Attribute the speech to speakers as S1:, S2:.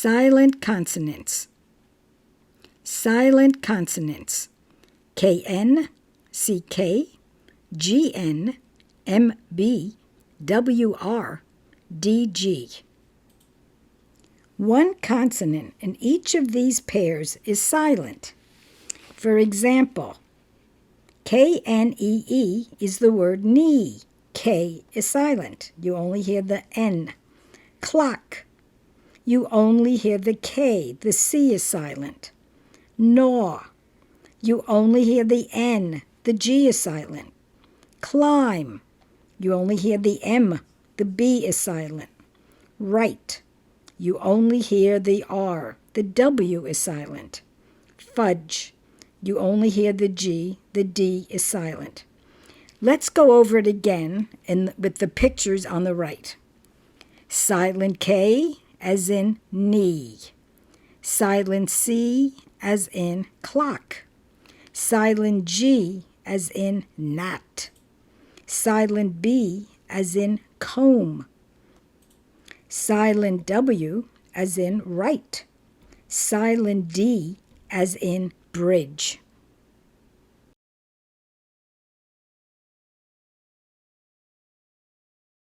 S1: Silent consonants. Silent consonants. KN, CK, GN, MB, WR, DG. One consonant in each of these pairs is silent. For example, KNEE is the word knee. K is silent. You only hear the N. Clock. You only hear the K. The C is silent. Gnaw. You only hear the N. The G is silent. Climb. You only hear the M. The B is silent. Write. You only hear the R. The W is silent. Fudge. You only hear the G. The D is silent. Let's go over it again with the pictures on the right. Silent K as in knee. Silent C as in clock. Silent G as in gnat. Silent B as in comb. Silent W as in right. Silent D as in bridge.